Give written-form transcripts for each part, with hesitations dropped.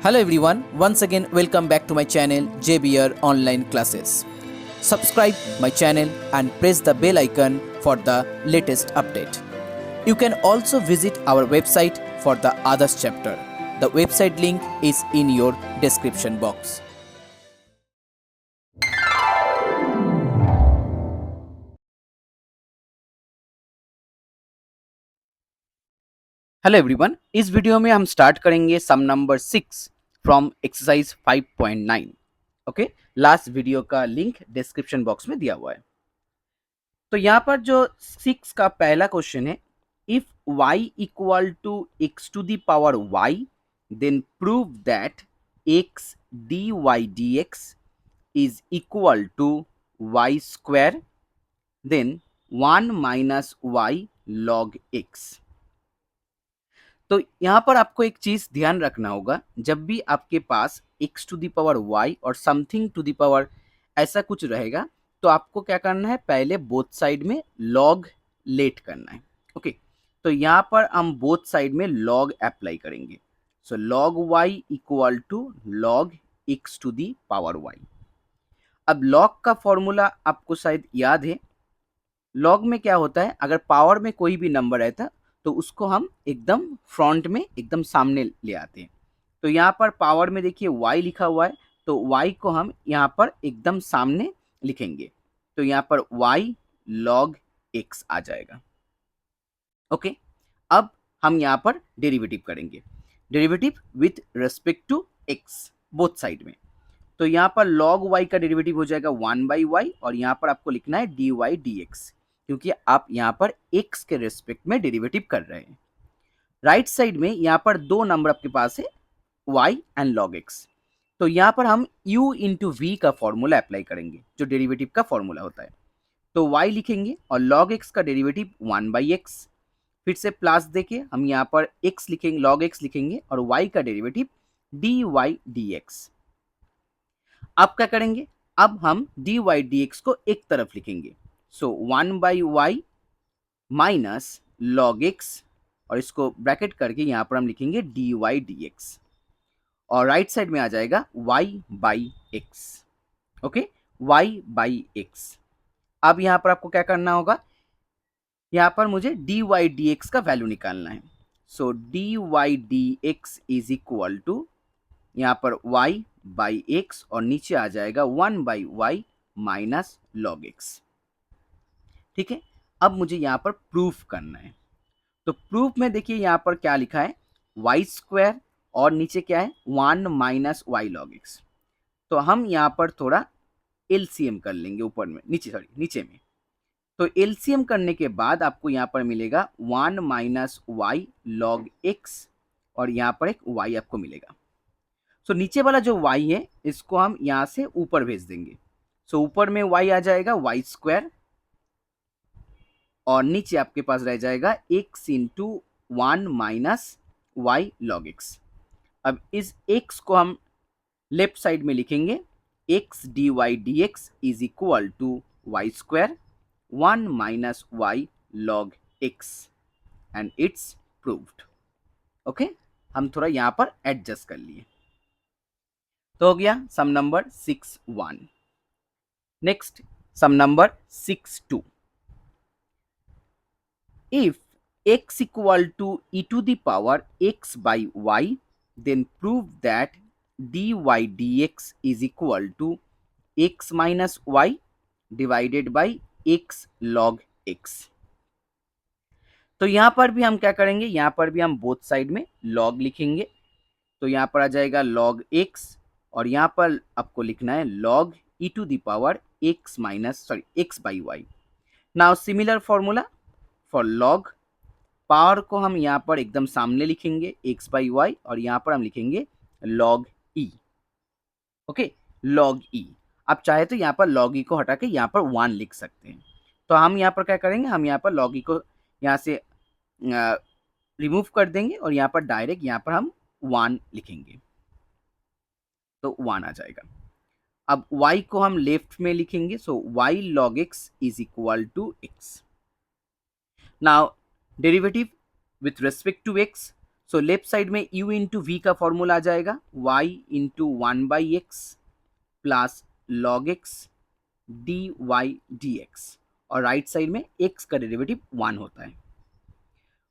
Hello everyone, once again welcome back to my channel JBR Online Classes. Subscribe my channel and press the bell icon for the latest update. You can also visit our website for the others chapter. The website link is in your description box. Hello everyone, इस video में हम start करेंगे sum number 6 from exercise 5.9. Okay, last video का link description box में दिया हुआ है. तो यहाँ पर जो 6 का पहला क्वेश्चन है, if y equal to x to the power y then prove that x dy dx is equal to y square then 1 minus y log x. तो यहाँ पर आपको एक चीज ध्यान रखना होगा, जब भी आपके पास x to the power y और समथिंग टू दी पावर ऐसा कुछ रहेगा, तो आपको क्या करना है, पहले बोथ साइड में log लेट करना है. ओके, तो यहाँ पर हम बोथ साइड में log अप्लाई करेंगे. So log y equal to log x to the power y. अब log का फॉर्मूला आपको शायद याद है. log में क्या होता है, अगर पावर में कोई भी नंबर रहता तो उसको हम एकदम फ्रंट में एकदम सामने ले आते हैं. तो यहाँ पर पावर में देखिए y लिखा हुआ है, तो y को हम यहाँ पर एकदम सामने लिखेंगे. तो यहाँ पर y log x आ जाएगा. ओके, अब हम यहाँ पर डेरिवेटिव करेंगे, derivative with respect to x both side में. तो यहाँ पर log y का डेरिवेटिव हो जाएगा 1/y और यहाँ पर आपको लिखना है dy dx, क्योंकि आप यहाँ पर x के रेस्पेक्ट में डेरिवेटिव कर रहे हैं. राइट साइड में यहाँ पर दो नंबर आपके पास है y एंड log x. तो यहाँ पर हम u इंटू वी का फॉर्मूला अप्लाई करेंगे, जो डेरिवेटिव का फॉर्मूला होता है. तो y लिखेंगे और log x का डेरिवेटिव 1/x, फिर से प्लस देके हम यहाँ पर x लिखेंगे, log x लिखेंगे और y का डेरिवेटिव dy dx. अब क्या करेंगे, अब हम dy dx को एक तरफ लिखेंगे. सो 1/y माइनस log x और इसको ब्रैकेट करके यहाँ पर हम लिखेंगे dy dx और राइट साइड में आ जाएगा y/x. Okay, y/x. अब यहाँ पर आपको क्या करना होगा, यहाँ पर मुझे dy dx का वैल्यू निकालना है. So dy dx is equal to यहाँ पर y/x और नीचे आ जाएगा 1/y माइनस log x. ठीक है, अब मुझे यहाँ पर प्रूफ करना है. तो प्रूफ में देखिए यहाँ पर क्या लिखा है, y स्क्वायर और नीचे क्या है 1 माइनस y log x. तो हम यहाँ पर थोड़ा LCM कर लेंगे, ऊपर में नीचे में. तो LCM करने के बाद आपको यहाँ पर मिलेगा 1 माइनस y log x और यहाँ पर एक y आपको मिलेगा. सो नीचे वाला जो y है इसको हम यहाँ से ऊपर भेज देंगे. सो ऊपर में y आ जाएगा y स्क्वायर और नीचे आपके पास रह जाएगा x into 1 minus y log x. अब इस x को हम लेफ्ट साइड में लिखेंगे, x dy dx is equal to y square 1 minus y log x and it's proved. Okay, हम थोड़ा यहाँ पर एडजस्ट कर लिए. तो हो गया sum number 6(1). Next sum number 6(2). If x equal to e to the power x by y, then prove that dy dx is equal to x minus y divided by x log x. तो यहाँ पर भी हम क्या करेंगे, यहाँ पर भी हम बोथ साइड में log लिखेंगे. तो यहाँ पर आ जाएगा log x और यहाँ पर आपको लिखना है log e to the power x by y. Now similar formula for log. Power को हम यहाँ पर एकदम सामने लिखेंगे x by y और यहाँ पर हम लिखेंगे log e. Okay, log e. आप चाहे तो यहाँ पर log e को हटा के यहाँ पर 1 लिख सकते हैं. तो हम यहाँ पर क्या करेंगे, हम यहाँ पर log e को यहाँ से रिमूव कर देंगे और यहाँ पर डायरेक्ट यहाँ पर हम 1 लिखेंगे, तो 1 आ जाएगा. अब y को हम लेफ्ट में लिखेंगे, so y log x is equal to x. Now derivative with respect to x, so left side में u इंटू वी का फॉर्मूला आ जाएगा y into 1/x plus log x d y d x, और right side में x का derivative 1 होता है।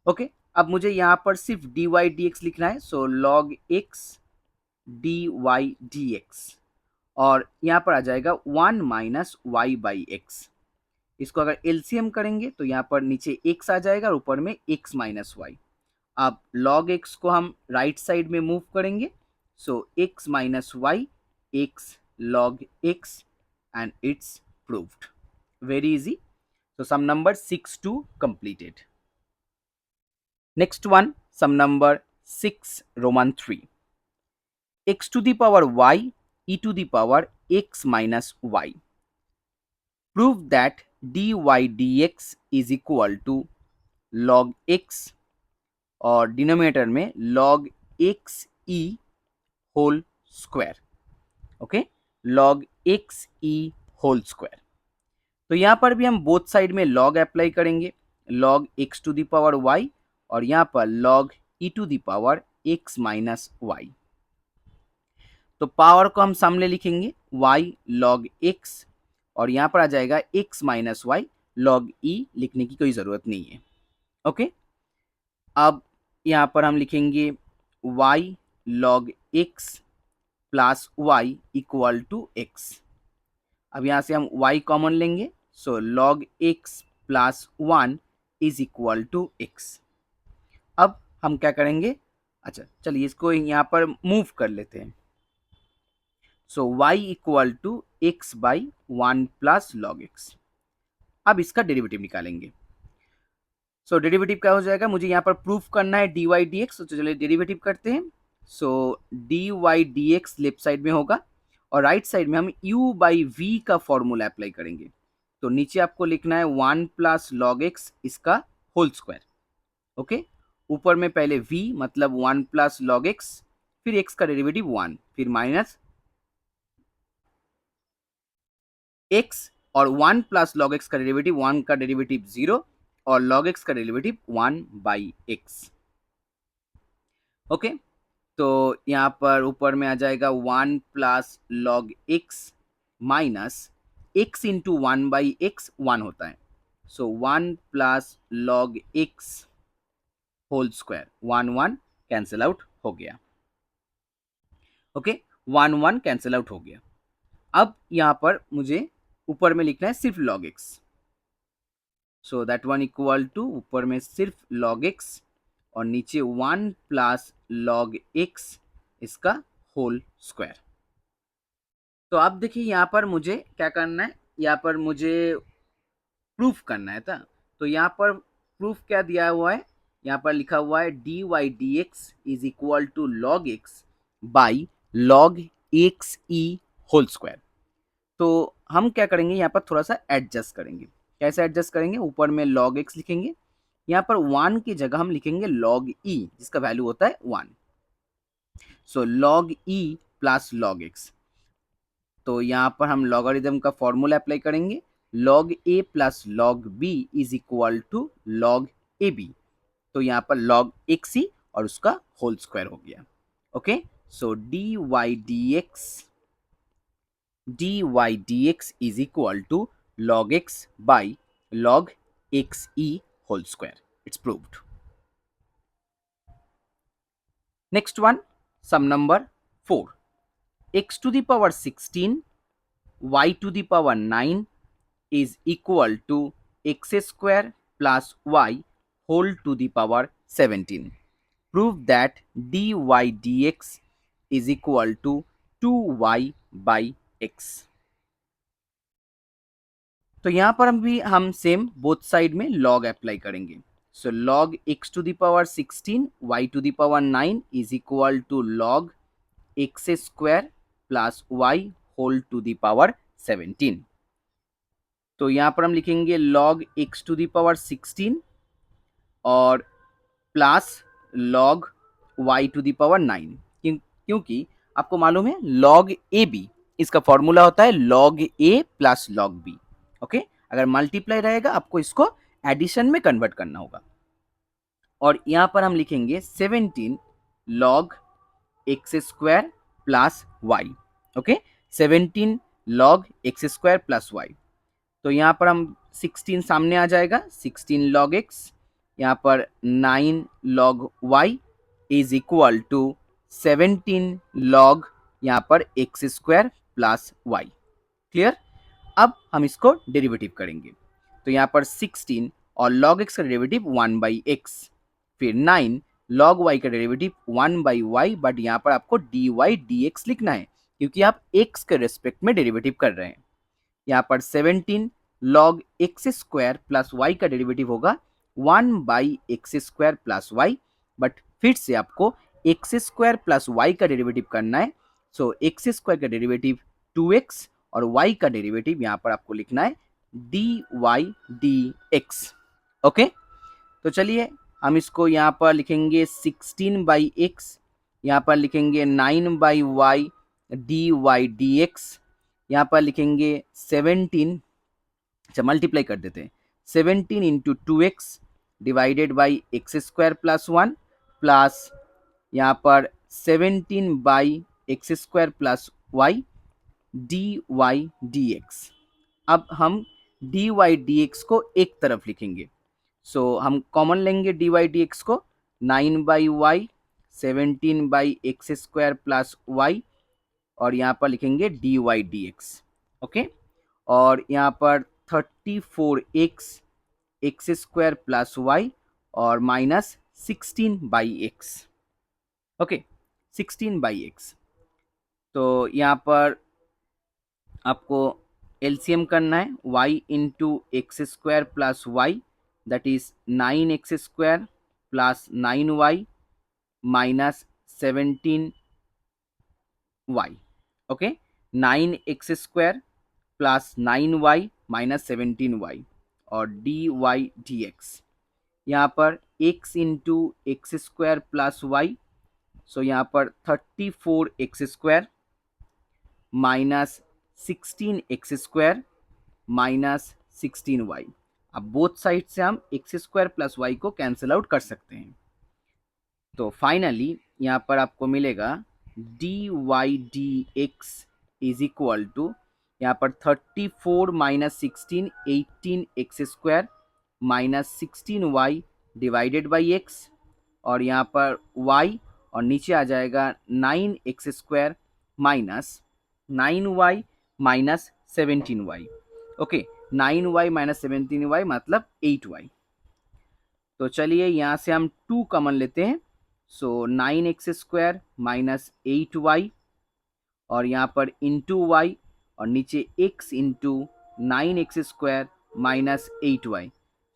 ओके, अब मुझे यहाँ पर सिर्फ डी वाई डी एक्स लिखना है, so log x d y d x, और यहाँ पर आ जाएगा 1 माइनस वाई बाई एक्स। इसको अगर एलसीएम करेंगे तो यहाँ पर नीचे x आ जाएगा और ऊपर में x माइनस वाई। अब log x को हम राइट साइड में मूव करेंगे, so x minus y x log x and it's proved. Very easy. So sum number 6 to completed. Next one, sum number 6 Roman 3. X to the power y e to the power x minus y. Prove that dy dx is equal to log x और denominator में log x e whole square. Okay, log x e whole square. तो यहाँ पर भी हम both side में log apply करेंगे, log x to the power y और यहाँ पर log e to the power x minus y। तो पावर को हम सामने लिखेंगे y log x और यहाँ पर आ जाएगा x minus y, log e लिखने की कोई ज़रूरत नहीं है। ओके, अब यहाँ पर हम लिखेंगे y log x plus y equal to x। अब यहाँ से हम y कॉमन लेंगे, so log x plus 1 is equal to x। अब हम क्या करेंगे, अच्छा चलिए इसको यहाँ पर मूव कर लेते हैं। So y equal to x by 1 plus log x। अब इसका डेरिवेटिव निकालेंगे। सो डेरिवेटिव क्या हो जाएगा, मुझे यहाँ पर प्रूफ करना है डी वाई डी एक्स, तो चलिए डेरिवेटिव करते हैं। So d y d x left side में होगा और राइट साइड में हम u बाई वी का फॉर्मूला अप्लाई करेंगे। तो नीचे आपको लिखना है 1 प्लस लॉग एक्स इसका होल स्क्वायर। ओके, ऊपर में पहले v मतलब 1 प्लस लॉग एक्स, फिर x का डेरिवेटिव 1, फिर माइनस x और 1 प्लस लॉग एक्स का डेरिवेटिव 1 का डेरिवेटिव 0 और log x का डेरिवेटिव 1 बाई एक्स। ओके, तो यहाँ पर ऊपर में आ जाएगा 1 plus log x minus x into 1 by x 1 होता है, so 1 plus log x whole square, 1 1 cancel out हो गया। ओके, 1 1 कैंसिल आउट हो गया। अब यहाँ पर मुझे ऊपर में लिखना है सिर्फ log x, so that one equal to ऊपर में सिर्फ log x और नीचे 1 प्लस log x इसका होल स्क्वायर। तो अब देखिए यहाँ पर मुझे क्या करना है, यहाँ पर मुझे प्रूफ करना है था। तो यहाँ पर प्रूफ क्या दिया हुआ है, यहाँ पर लिखा हुआ है d y d x is equal to log x by log x e whole square. तो हम क्या करेंगे, यहाँ पर थोड़ा सा एडजस्ट करेंगे। कैसे एडजस्ट करेंगे, ऊपर में log x लिखेंगे, यहाँ पर 1 की जगह हम लिखेंगे log e जिसका वैल्यू होता है 1, so log e plus log x। तो यहाँ पर हम लॉगरिथम का फॉर्मूला अप्लाई करेंगे, log a plus log b is equal to log ab। तो यहाँ पर log x और उसका होल स्क्वायर हो गया। Okay, so d y d x is equal to log x by log xe whole square. It's proved. Next one, sum number 4. X to the power 16, y to the power 9 is equal to x square plus y whole to the power 17. Prove that dy dx is equal to 2y by x. तो यहाँ पर हम same both side में log apply करेंगे। So log x to the power 16 y to the power 9 is equal to log x square plus y whole to the power 17। तो यहाँ पर हम लिखेंगे log x to the power 16 और plus log y to the power 9, क्योंकि आपको मालूम है log ab इसका फॉर्मूला होता है log a plus log b। Okay, अगर मल्टीप्लाई रहेगा आपको इसको एडिशन में कन्वर्ट करना होगा। और यहाँ पर हम लिखेंगे 17 log x square plus y. Okay, 17 log x square plus y. तो यहाँ पर हम 16 सामने आ जाएगा, 16 log x, यहाँ पर 9 log y is equal to 17 log यहाँ पर x square plus y. Clear? अब हम इसको डेरिवेटिव करेंगे। तो यहाँ पर 16 और log x का डेरिवेटिव 1/x, फिर 9 log y का डेरिवेटिव 1/y, बट यहाँ पर आपको dy dx लिखना है क्योंकि आप x के रेस्पेक्ट में डेरिवेटिव कर रहे हैं। यहाँ पर 17 log x square plus y का डेरिवेटिव होगा 1/x square plus y, but फिर से आपको एक्स स्क्वायर प्लस वाई का डेरिवेटिव करना है। सो एक्स स्क्वायर का डेरिवेटिव 2x और y का डेरिवेटिव यहाँ पर आपको लिखना है dy dx। ओके, तो चलिए हम इसको यहाँ पर लिखेंगे 16/x, यहाँ पर लिखेंगे 9/y dy dx, यहाँ पर लिखेंगे 17, अच्छा मल्टीप्लाई कर देते हैं, 17 into 2x divided by x square plus 1 plus यहाँ पर 17/x square plus y dy dx। अब हम dy dx को एक तरफ लिखेंगे, सो हम कॉमन लेंगे dy dx को, 9/y 17/x square plus y और यहाँ पर लिखेंगे dy dx। ओके, और यहाँ पर 34x x square plus y और माइनस 16/x। Okay, 16/x। तो यहाँ पर आपको एलसीएम करना है, y into x square plus y, that is 9x square plus 9y minus 17y। Okay, 9x square plus 9y minus 17y और dy dx। यहाँ पर x into x square plus y, so यहाँ पर 34x square minus 16x square minus 16y। अब both side से हम x square plus Y को cancel out कर सकते हैं। तो फाइनली यहाँ पर आपको मिलेगा dy dx is equal to, यहाँ पर 34 minus 16 18x square minus 16y divided by x, और यहाँ पर y और नीचे आ जाएगा 9x square minus 9y minus 17y। Okay, 9y minus 17y मतलब 8y। तो चलिए यहाँ से हम 2 कॉमन लेते हैं, सो 9x स्क्वायर माइनस 8y और यहाँ पर इंटू वाई और नीचे x into 9x square minus 8y।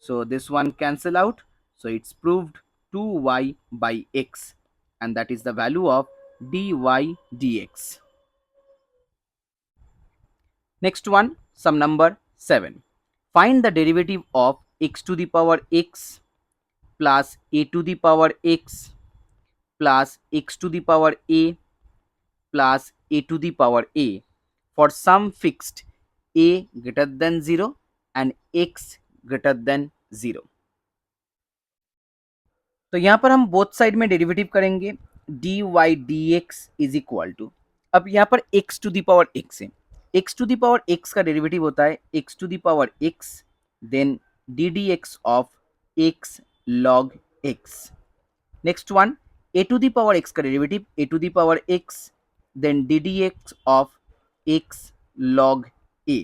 So this one cancel out, so it's proved 2y by x and that is the value of dy dx. Next one, sum number 7. Find the derivative of x to the power x plus a to the power x plus x to the power a plus a to the power a for some fixed a greater than 0 and x greater than 0. तो यहाँ पर हम both side में derivative करेंगे, dy dx is equal to, अब यहाँ पर x to the power x है, x to the power x का डेरिवेटिव होता है x to the power x then d d x of x log x। Next one, a to the power x का derivative a to the power x then d d x of x log a।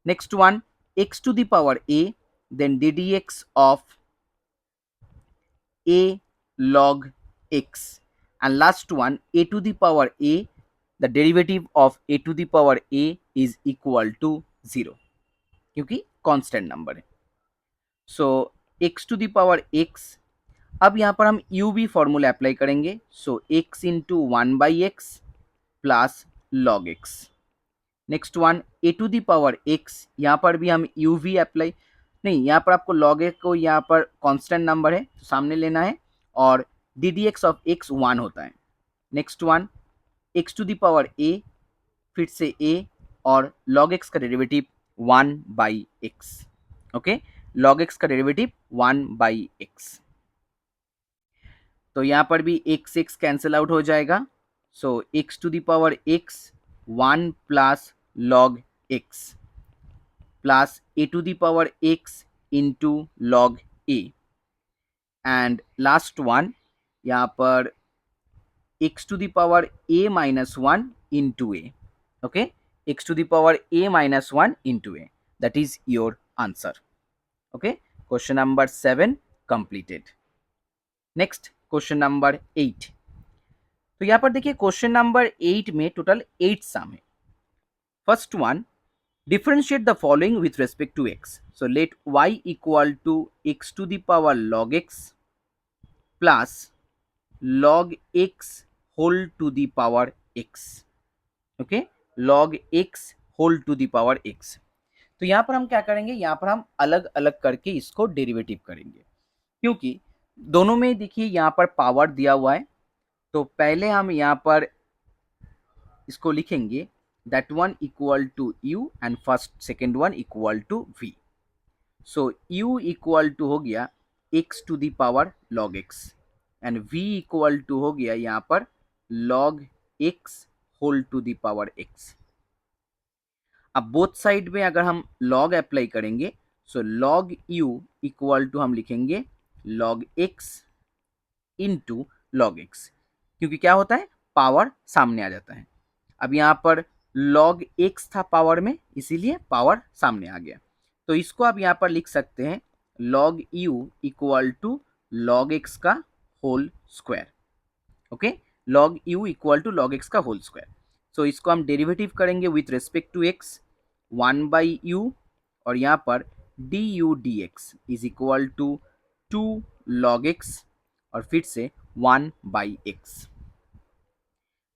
Next one, x to the power a then d d x of a log x, and last one a to the power a, the derivative of a to the power a is equal to 0 क्योंकि constant number है। So x to the power x, अब यहाँ पर हम u v formula apply करेंगे, so x into 1/x plus log x। Next one, a to the power x, यहाँ पर भी हम u v अप्लाई, नहीं यहाँ पर आपको log x को यहाँ पर कांस्टेंट नंबर है तो सामने लेना है और d d x of x 1 होता है। Next one, x to the power a, फिर से a और log x का derivative 1/x। Okay, log x का डेरिवेटिव 1/x। तो यहाँ पर भी एक्स एक्स कैंसिल आउट हो जाएगा, so x to the power x 1 plus log x plus a to the power x into log a, and last one यहाँ पर x to the power a minus 1 into a. Okay, x to the power a minus 1 into a. That is your answer. Okay, question number 7 completed. Next question number 8. तो यहाँ पर देखिए question number 8 में total 8 सम है. First one, differentiate the following with respect to x. So let y equal to x to the power log x plus log x whole to the power x. Okay, log x whole to the power x. तो यहाँ पर हम क्या करेंगे, यहाँ पर हम अलग अलग करके इसको डेरिवेटिव करेंगे, क्योंकि दोनों में देखिए यहाँ पर पावर दिया हुआ है. तो पहले हम यहाँ पर इसको लिखेंगे that one equal to u and first second one equal to v. So u equal to हो गया x to the power log x and v equal to हो गया यहाँ पर log x whole to the power x. अब both side में अगर हम log अप्लाई करेंगे, so log u equal to हम लिखेंगे log x into log x, क्योंकि क्या होता है, पावर सामने आ जाता है. अब यहाँ पर log x था पावर में, इसीलिए पावर सामने आ गया. तो इसको आप यहाँ पर लिख सकते हैं log u equal to log x का whole square. Okay, log u equal to log x का होल स्क्वायर. सो इसको हम डेरिवेटिव करेंगे with respect to x 1 by u, और यहाँ पर d u d x is equal to 2 log x और फिर से 1 by x.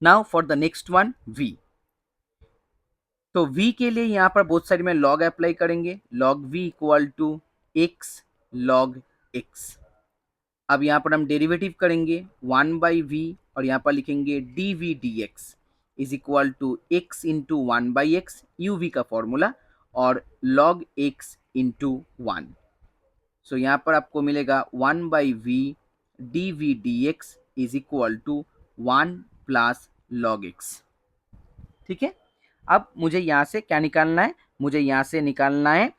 Now for the next one v. तो v के लिए यहाँ पर बोथ साइड में log अप्लाई करेंगे, log v equal to x log x. अब यहाँ पर हम डेरिवेटिव करेंगे 1 बाई वी, और यहाँ पर लिखेंगे d v d x is equal to x into 1 by x, u v का फॉर्मूला, और log x इंटू 1. सो यहाँ पर आपको मिलेगा 1 by v d v d x is equal to 1 plus log x. ठीक है, अब मुझे यहाँ से क्या निकालना है, मुझे यहाँ से निकालना है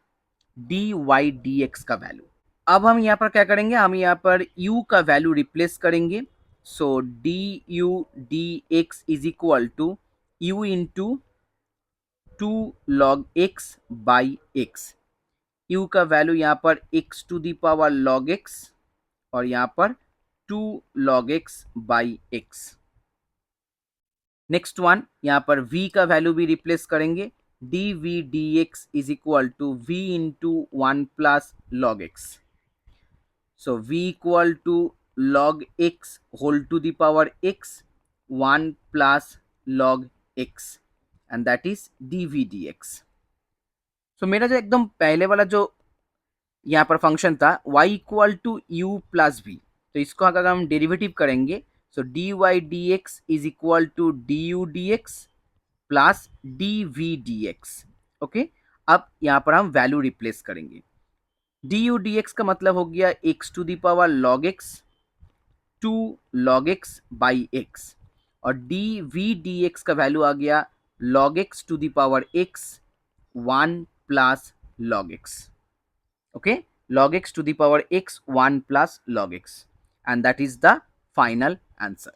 डी वाई डी एक्स का वैल्यू. अब हम यहाँ पर क्या करेंगे, हम यहाँ पर u का वैल्यू रिप्लेस करेंगे. So d u d x is equal to u into 2 log x by x. u का वैल्यू यहाँ पर x to the power log x और यहाँ पर 2 log x by x. Next one, यहाँ पर v का वैल्यू भी रिप्लेस करेंगे, d v d x is equal to v into 1 plus log x. So v equal to log x whole to the power x 1 plus log x and that is dv dx. So मेरा जो एकदम पहले वाला जो यहाँ पर function था y equal to u plus v, तो इसको अगर हम डेरिवेटिव करेंगे, so d y d x is equal to d u d x plus d v d x. Okay, अब यहाँ पर हम वैल्यू रिप्लेस करेंगे. डी यू डी एक्स का मतलब हो गया x to the power log x 2 log x by x, और डी वी डी एक्स का वैल्यू आ गया log x to the power x 1 plus log x. Okay, log x to the power x 1 plus log x and that is the final answer.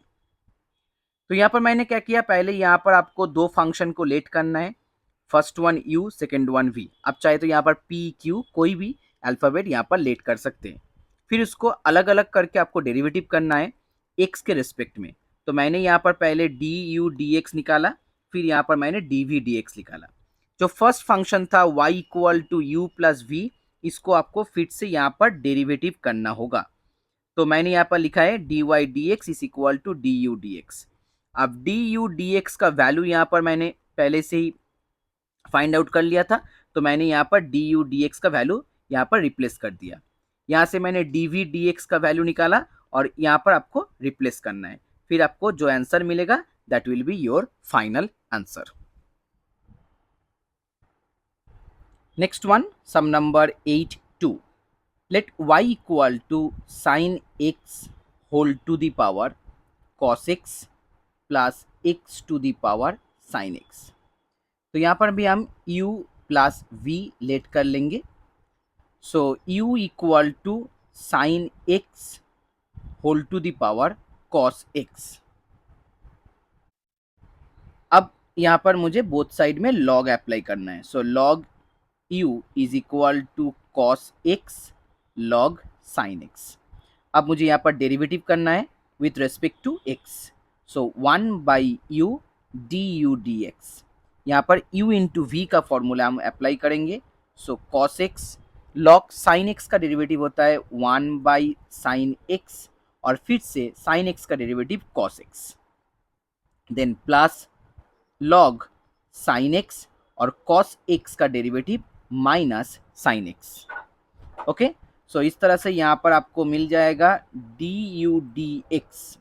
तो यहाँ पर मैंने क्या किया, पहले यहाँ पर आपको दो फंक्शन को लेट करना है, first one u second one v. अब चाहे तो यहाँ पर p q कोई भी अल्फ़ाबेट यहाँ पर लेट कर सकते हैं. फिर उसको अलग अलग करके आपको डेरिवेटिव करना है x के रिस्पेक्ट में. तो मैंने यहाँ पर पहले डी यू डी एक्स निकाला, फिर यहाँ पर मैंने डी वी डी एक्स निकाला. जो फर्स्ट फंक्शन था y equal to u plus v, इसको आपको फिर से यहाँ पर डेरिवेटिव करना होगा. तो मैंने यहाँ पर लिखा है d y d x is equal to d u d x. अब डी यू डी एक्स का वैल्यू यहाँ पर मैंने पहले से ही फाइंड आउट कर लिया था, तो मैंने यहाँ पर डी यू डी एक्स का वैल्यू यहाँ पर रिप्लेस कर दिया. यहाँ से मैंने डी वी डी एक्स का वैल्यू निकाला और यहाँ पर आपको रिप्लेस करना है. फिर आपको जो आंसर मिलेगा that will be your final answer. Next one, sum number 8(2). Let y equal to sine x whole to the power cos x plus x to the power sine x. तो यहाँ पर भी हम u प्लस v लेट कर लेंगे। So u equal to sine x whole to the power cos x. अब यहाँ पर मुझे बोथ साइड में log अप्लाई करना है। So log u is equal to cos x log sine x. अब मुझे यहाँ पर डेरिवेटिव करना है with respect to x। So 1 by u d u d x. यहाँ पर u इंटू वी का फॉर्मूला हम अप्लाई करेंगे। So cos x log sine x का डेरिवेटिव होता है 1 बाई साइन एक्स और फिर से साइन एक्स का derivative cos x, then plus log sine x और कॉस एक्स का derivative minus sine x. Okay, so इस तरह से यहाँ पर आपको मिल जाएगा d u d x.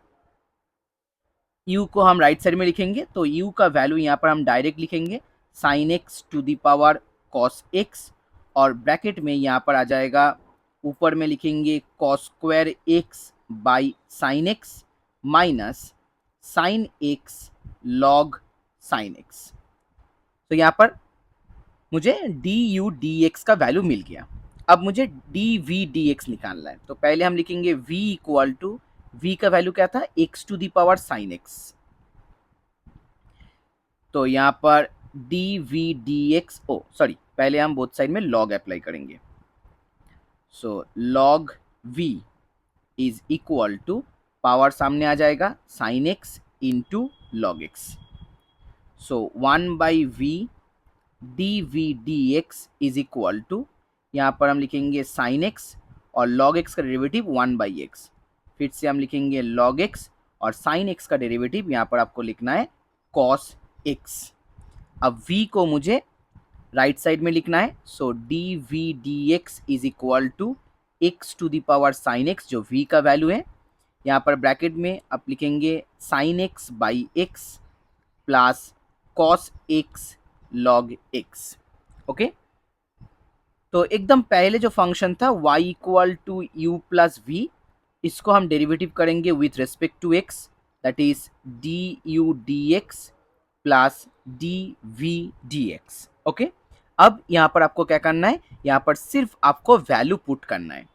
U को हम राइट साइड में लिखेंगे तो यू का वैल्यू यहाँ पर हम डायरेक्ट लिखेंगे sine x to the power cos x और ब्रैकेट में यहाँ पर आ जाएगा, ऊपर में लिखेंगे cos square x by sine x minus sine x log sine x. तो यहाँ पर मुझे डी यू डी एक्स का वैल्यू मिल गया। अब मुझे डी वी डी एक्स निकालना है। तो पहले हम लिखेंगे v इक्वल टू v का वैल्यू क्या था x to the power sine x। तो यहाँ पर डी वी डी एक्स पहले हम बोथ साइड में log अप्लाई करेंगे। So log v is equal to power सामने आ जाएगा sine x into log x. So 1 by v d v d x is equal to, यहाँ पर हम लिखेंगे साइन एक्स और लॉग एक्स का डेरिवेटिव 1 बाई एक्स, फिर से हम लिखेंगे log x और sin x का डेरिवेटिव यहाँ पर आपको लिखना है cos x। अब v को मुझे राइट साइड में लिखना है। So d v d x is equal to x to the power sine x जो v का वैल्यू है। यहाँ पर ब्रैकेट में आप लिखेंगे sine x by x plus cos x log x. Okay, तो एकदम पहले जो फंक्शन था y equal to u plus v, इसको हम डेरिवेटिव करेंगे with respect to x, that is d u d x plus d v d x. Okay, अब यहाँ पर आपको क्या करना है, यहाँ पर सिर्फ आपको वैल्यू पुट करना है।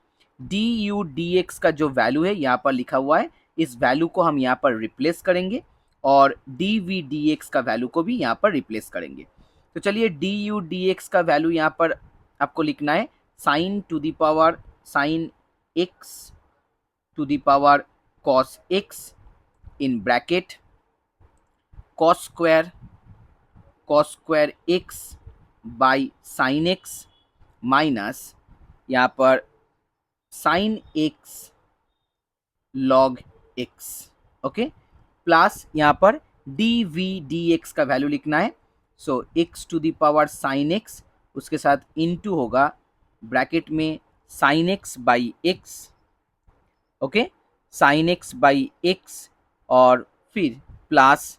डी यू डी एक्स का जो वैल्यू है यहाँ पर लिखा हुआ है, इस वैल्यू को हम यहाँ पर रिप्लेस करेंगे और डी वी डी एक्स का वैल्यू को भी यहाँ पर रिप्लेस करेंगे। तो चलिए डी यू डी एक्स का वैल्यू यहाँ पर आपको लिखना है sine to the power sine x to the power cos x in bracket cos square x by sin x minus यहाँ पर sin x log x। Okay, plus यहाँ पर डी वी डी एक्स का वैल्यू लिखना है। So x to the power sin x, उसके साथ into होगा ब्रैकेट में sin x by x। Okay, sign x by x और फिर plus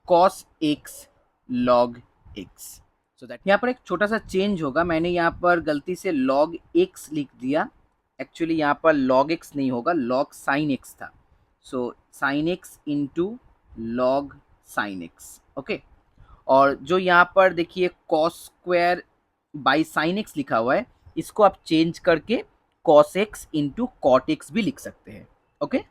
cos x log x. So that यहाँ पर एक छोटा सा चेंज होगा, मैंने यहाँ पर गलती से लॉग एक्स लिख दिया, एक्चुअली यहाँ पर लॉग एक्स नहीं होगा, लॉग साइन एक्स था। So sine x into log sine x. Okay, और जो यहाँ पर देखिए cos square by sine x लिखा हुआ है, इसको आप चेंज करके cos x into cot x भी लिख सकते हैं। ओके,